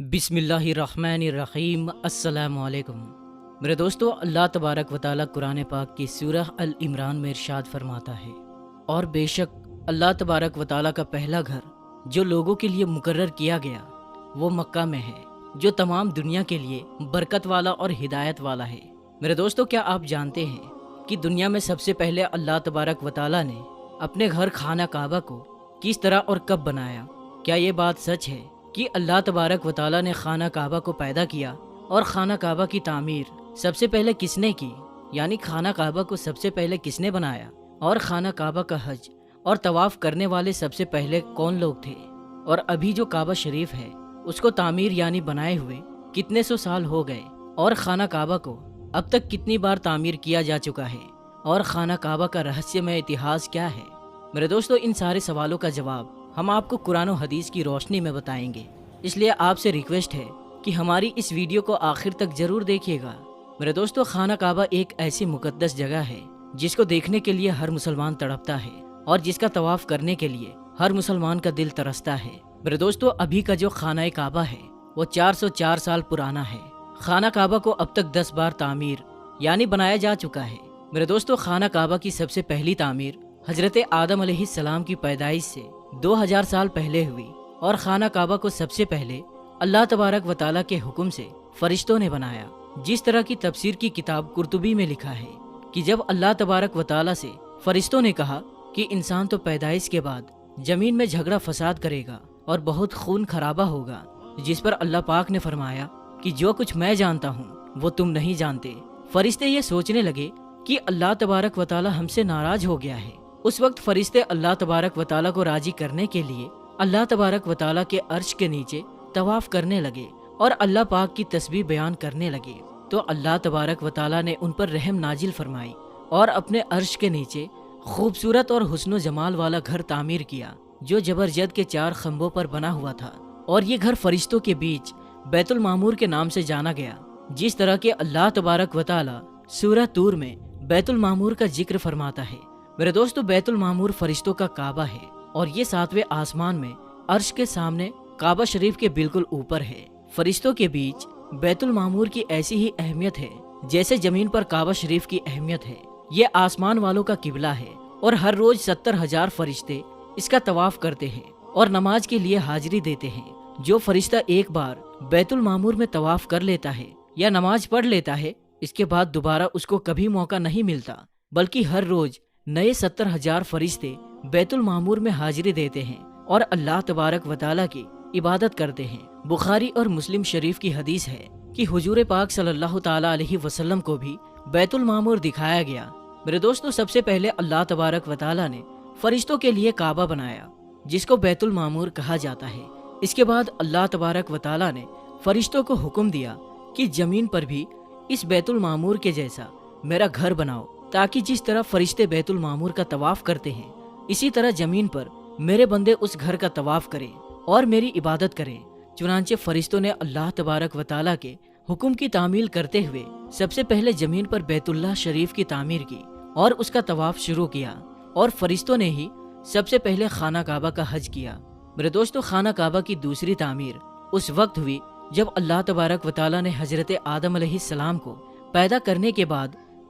بسم اللہ الرحمن الرحیم۔ السلام علیکم میرے دوستو، اللہ تبارک و تعالیٰ قرآن پاک کی سورہ العمران میں ارشاد فرماتا ہے، اور بے شک اللہ تبارک و تعالیٰ کا پہلا گھر جو لوگوں کے لیے مقرر کیا گیا وہ مکہ میں ہے، جو تمام دنیا کے لیے برکت والا اور ہدایت والا ہے۔ میرے دوستو، کیا آپ جانتے ہیں کہ دنیا میں سب سے پہلے اللہ تبارک و تعالیٰ نے اپنے گھر خانہ کعبہ کو کس طرح اور کب بنایا؟ کیا یہ بات سچ ہے کہ اللہ تبارک و تعالیٰ نے خانہ کعبہ کو پیدا کیا؟ اور خانہ کعبہ کی تعمیر سب سے پہلے کس نے کی؟ یعنی خانہ کعبہ کو سب سے پہلے کس نے بنایا؟ اور خانہ کعبہ کا حج اور طواف کرنے والے سب سے پہلے کون لوگ تھے؟ اور ابھی جو کعبہ شریف ہے اس کو تعمیر یعنی بنائے ہوئے کتنے سو سال ہو گئے؟ اور خانہ کعبہ کو اب تک کتنی بار تعمیر کیا جا چکا ہے؟ اور خانہ کعبہ کا رہسیہ اتہاس کیا ہے؟ میرے دوستو، ان سارے سوالوں کا جواب ہم آپ کو قرآن و حدیث کی روشنی میں بتائیں گے، اس لیے آپ سے ریکویسٹ ہے کہ ہماری اس ویڈیو کو آخر تک ضرور دیکھیے گا۔ میرے دوستو، خانہ کعبہ ایک ایسی مقدس جگہ ہے جس کو دیکھنے کے لیے ہر مسلمان تڑپتا ہے، اور جس کا طواف کرنے کے لیے ہر مسلمان کا دل ترستا ہے۔ میرے دوستو، ابھی کا جو خانہ کعبہ ہے وہ 404 سال پرانا ہے۔ خانہ کعبہ کو اب تک 10 بار تعمیر یعنی بنایا جا چکا ہے۔ میرے دوستو، خانہ کعبہ کی سب سے پہلی تعمیر حضرت آدم علیہ السلام کی پیدائش سے 2000 سال پہلے ہوئی، اور خانہ کعبہ کو سب سے پہلے اللہ تبارک و تعالیٰ کے حکم سے فرشتوں نے بنایا۔ جس طرح کی تفسیر کی کتاب قرطبی میں لکھا ہے کہ جب اللہ تبارک و تعالیٰ سے فرشتوں نے کہا کہ انسان تو پیدائش کے بعد زمین میں جھگڑا فساد کرے گا اور بہت خون خرابہ ہوگا، جس پر اللہ پاک نے فرمایا کہ جو کچھ میں جانتا ہوں وہ تم نہیں جانتے۔ فرشتے یہ سوچنے لگے کہ اللہ تبارک و تعالیٰ ہم سے ناراض ہو گیا ہے۔ اس وقت فرشتے اللہ تبارک و تعالیٰ کو راضی کرنے کے لیے اللہ تبارک و تعالیٰ کے عرش کے نیچے طواف کرنے لگے اور اللہ پاک کی تسبیح بیان کرنے لگے، تو اللہ تبارک و تعالیٰ نے ان پر رحم نازل فرمائی اور اپنے عرش کے نیچے خوبصورت اور حسن و جمال والا گھر تعمیر کیا، جو زبرجد کے 4 کھمبوں پر بنا ہوا تھا، اور یہ گھر فرشتوں کے بیچ بیت المعمور کے نام سے جانا گیا۔ جس طرح کہ اللہ تبارک و تعالیٰ سورہ طور میں بیت المعمور کا ذکر فرماتا ہے۔ میرے دوستو، بیت المعمور فرشتوں کا کعبہ ہے، اور یہ 7ویں آسمان میں عرش کے سامنے کعبہ شریف کے بالکل اوپر ہے۔ فرشتوں کے بیچ بیت المعمور کی ایسی ہی اہمیت ہے جیسے زمین پر کعبہ شریف کی اہمیت ہے۔ یہ آسمان والوں کا قبلہ ہے، اور ہر روز 70,000 فرشتے اس کا طواف کرتے ہیں اور نماز کے لیے حاضری دیتے ہیں۔ جو فرشتہ ایک بار بیت المعمور میں طواف کر لیتا ہے یا نماز پڑھ لیتا ہے، اس کے بعد دوبارہ اس کو کبھی موقع نہیں ملتا، بلکہ ہر روز نئے 70,000 فرشتے بیت المعمور میں حاضری دیتے ہیں اور اللہ تبارک و تعالیٰ کی عبادت کرتے ہیں۔ بخاری اور مسلم شریف کی حدیث ہے کہ حضور پاک صلی اللہ تعالیٰ علیہ وسلم کو بھی بیت المعمور دکھایا گیا۔ میرے دوستو، سب سے پہلے اللہ تبارک و تعالیٰ نے فرشتوں کے لیے کعبہ بنایا، جس کو بیت المعمور کہا جاتا ہے۔ اس کے بعد اللہ تبارک و تعالیٰ نے فرشتوں کو حکم دیا کہ زمین پر بھی اس بیت المعمور کے جیسا میرا گھر بناؤ، تاکہ جس طرح فرشتے بیت المعمور کا طواف کرتے ہیں، اسی طرح زمین پر میرے بندے اس گھر کا طواف کریں اور میری عبادت کریں۔ چنانچہ فرشتوں نے اللہ تبارک و تعالیٰ کے حکم کی تعمیل کرتے ہوئے سب سے پہلے زمین پر بیت اللہ شریف کی تعمیر کی اور اس کا طواف شروع کیا، اور فرشتوں نے ہی سب سے پہلے خانہ کعبہ کا حج کیا۔ میرے دوستو، خانہ کعبہ کی دوسری تعمیر اس وقت ہوئی جب اللہ تبارک و تعالیٰ نے حضرت آدم علیہ السلام کو پیدا کرنے کے بعد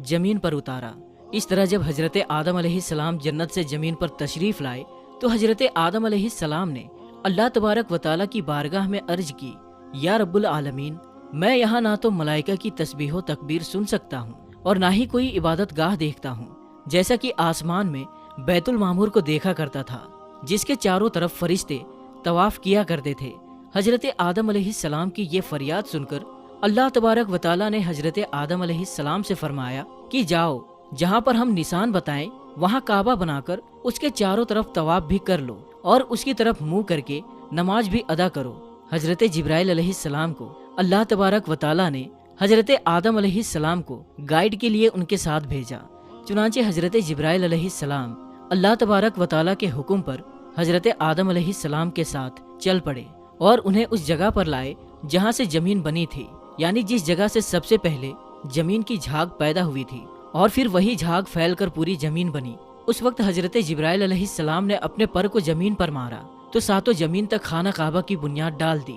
زمین پر اتارا۔ اس طرح جب حضرت آدم علیہ السلام جنت سے زمین پر تشریف لائے تو حضرت آدم علیہ السلام نے اللہ تبارک و تعالیٰ کی بارگاہ میں عرض کی، یا رب العالمین، میں یہاں نہ تو ملائکہ کی تسبیح و تکبیر سن سکتا ہوں اور نہ ہی کوئی عبادت گاہ دیکھتا ہوں، جیسا کہ آسمان میں بیت المعمور کو دیکھا کرتا تھا، جس کے چاروں طرف فرشتے طواف کیا کرتے تھے۔ حضرت آدم علیہ السلام کی یہ فریاد سن کر اللہ تبارک و تعالیٰ نے حضرت آدم علیہ السلام سے فرمایا کہ جاؤ، جہاں پر ہم نشان بتائیں وہاں کعبہ بنا کر اس کے چاروں طرف طواف بھی کر لو اور اس کی طرف منہ کر کے نماز بھی ادا کرو۔ حضرت جبرائیل علیہ السلام کو اللہ تبارک و تعالیٰ نے حضرت آدم علیہ السلام کو گائیڈ کے لیے ان کے ساتھ بھیجا۔ چنانچہ حضرت جبرائیل علیہ السلام اللہ تبارک و تعالیٰ کے حکم پر حضرت آدم علیہ السلام کے ساتھ چل پڑے اور انہیں اس جگہ پر لائے جہاں سے زمین بنی تھی، یعنی جس جگہ سے سب سے پہلے زمین کی جھاگ پیدا ہوئی تھی، اور پھر وہی جھاگ پھیل کر پوری زمین بنی۔ اس وقت حضرت جبرائیل علیہ السلام نے اپنے پر کو زمین پر مارا تو ساتوں زمین تک خانہ کعبہ کی بنیاد ڈال دی۔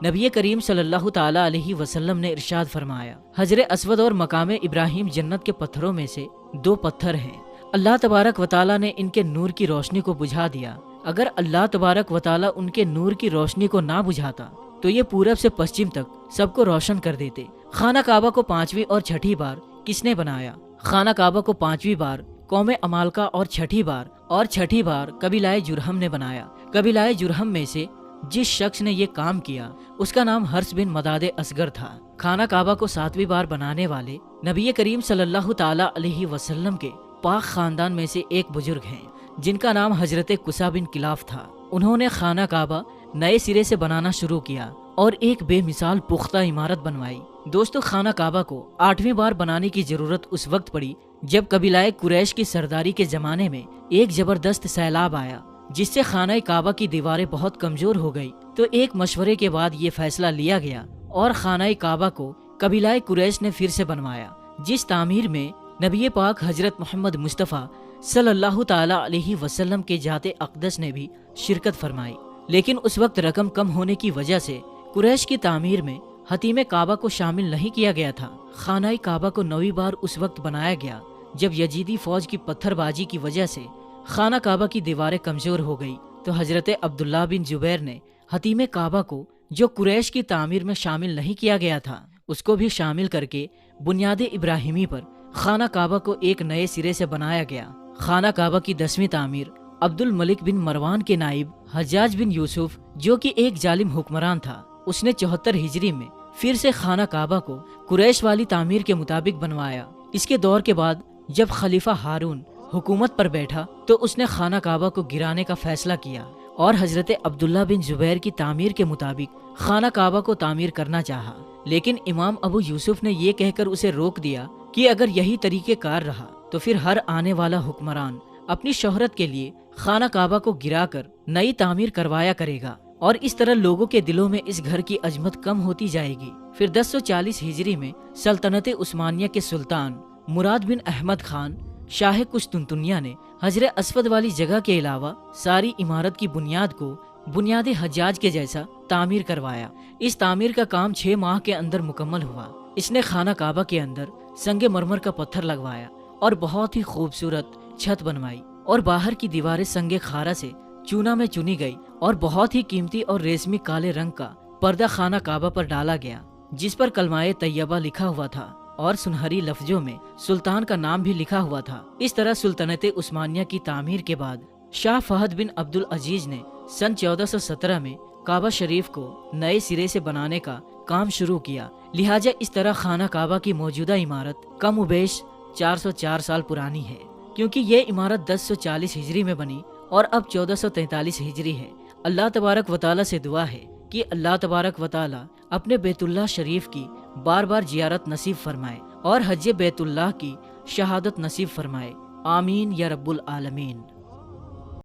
نبی کریم صلی اللہ تعالیٰ علیہ وسلم نے ارشاد فرمایا، حجر اسود اور مقام ابراہیم جنت کے پتھروں میں سے 2 پتھر ہیں، اللہ تبارک و تعالیٰ نے ان کے نور کی روشنی کو بجھا دیا۔ اگر اللہ تبارک و تعالیٰ ان کے نور کی روشنی کو نہ بجھاتا تو یہ پورب سے پشچم تک سب کو روشن کر دیتے۔ خانہ کعبہ کو 5ویں اور 6ٹھی بار کس نے بنایا؟ خانہ کعبہ کو 5ویں بار قوم عمالقہ اور 6ٹھی بار قبیلہ جرہم نے بنایا۔ قبیلہ جرہم میں سے جس شخص نے یہ کام کیا اس کا نام حرس بن مداد اصغر تھا۔ خانہ کعبہ کو 7ویں بار بنانے والے نبی کریم صلی اللہ تعالیٰ علیہ وسلم کے پاک خاندان میں سے ایک بزرگ ہیں جن کا نام حضرت قصا بن کلاف تھا۔ انہوں نے خانہ کعبہ نئے سرے سے بنانا شروع کیا اور ایک بے مثال پختہ عمارت بنوائی۔ دوستو، خانہ کعبہ کو 8ویں بار بنانے کی ضرورت اس وقت پڑی جب قبیلہ قریش کی سرداری کے زمانے میں ایک زبردست سیلاب آیا جس سے خانہ کعبہ کی دیواریں بہت کمزور ہو گئی۔ تو ایک مشورے کے بعد یہ فیصلہ لیا گیا اور خانہ کعبہ کو قبیلہ قریش نے پھر سے بنوایا، جس تعمیر میں نبی پاک حضرت محمد مصطفیٰ صلی اللہ تعالیٰ علیہ وسلم کے ذات اقدس نے بھی شرکت فرمائی۔ لیکن اس وقت رقم کم ہونے کی وجہ سے قریش کی تعمیر میں حتیم کعبہ کو شامل نہیں کیا گیا تھا۔ خانہ کعبہ کو 9ویں بار اس وقت بنایا گیا جب یزیدی فوج کی پتھر بازی کی وجہ سے خانہ کعبہ کی دیواریں کمزور ہو گئی، تو حضرت عبداللہ بن زبیر نے حتیم کعبہ کو جو قریش کی تعمیر میں شامل نہیں کیا گیا تھا اس کو بھی شامل کر کے بنیاد ابراہیمی پر خانہ کعبہ کو ایک نئے سرے سے بنایا گیا۔ خانہ کعبہ کی 10ویں تعمیر عبد الملک بن مروان کے نائب حجاج بن یوسف، جو کہ ایک ظالم حکمران تھا، اس نے 74 ہجری میں پھر سے خانہ کعبہ کو قریش والی تعمیر کے مطابق بنوایا۔ اس کے دور کے بعد جب خلیفہ ہارون حکومت پر بیٹھا تو اس نے خانہ کعبہ کو گرانے کا فیصلہ کیا اور حضرت عبداللہ بن زبیر کی تعمیر کے مطابق خانہ کعبہ کو تعمیر کرنا چاہا، لیکن امام ابو یوسف نے یہ کہہ کر اسے روک دیا کہ اگر یہی طریقہ کار رہا تو پھر ہر آنے والا حکمران اپنی شہرت کے لیے خانہ کعبہ کو گرا کر نئی تعمیر کروایا کرے گا اور اس طرح لوگوں کے دلوں میں اس گھر کی عظمت کم ہوتی جائے گی۔ پھر 1040 ہجری میں سلطنت عثمانیہ کے سلطان مراد بن احمد خان شاہ قسطنطنیہ نے حجر اسود والی جگہ کے علاوہ ساری عمارت کی بنیاد کو بنیاد حجاج کے جیسا تعمیر کروایا۔ اس تعمیر کا کام 6 ماہ کے اندر مکمل ہوا۔ اس نے خانہ کعبہ کے اندر سنگ مرمر کا پتھر لگوایا اور بہت ہی خوبصورت چھت بنوائی اور باہر کی دیواریں سنگ خارا سے چونا میں چنی گئی اور بہت ہی قیمتی اور ریشمی کالے رنگ کا پردہ خانہ کعبہ پر ڈالا گیا جس پر کلمہ طیبہ لکھا ہوا تھا اور سنہری لفظوں میں سلطان کا نام بھی لکھا ہوا تھا۔ اس طرح سلطنت عثمانیہ کی تعمیر کے بعد شاہ فہد بن عبد العزیز نے سن 1417 میں کعبہ شریف کو نئے سرے سے بنانے کا کام شروع کیا، لہٰذا اس طرح خانہ کعبہ کی موجودہ عمارت کم و بیش 404 سال پرانی ہے، کیونکہ یہ عمارت 1040 ہجری میں بنی اور اب 1443 ہجری ہے۔ اللہ تبارک و تعالیٰ سے دعا ہے کہ اللہ تبارک و تعالیٰ اپنے بیت اللہ شریف کی بار بار زیارت نصیب فرمائے اور حج بیت اللہ کی شہادت نصیب فرمائے، آمین یا رب العالمین۔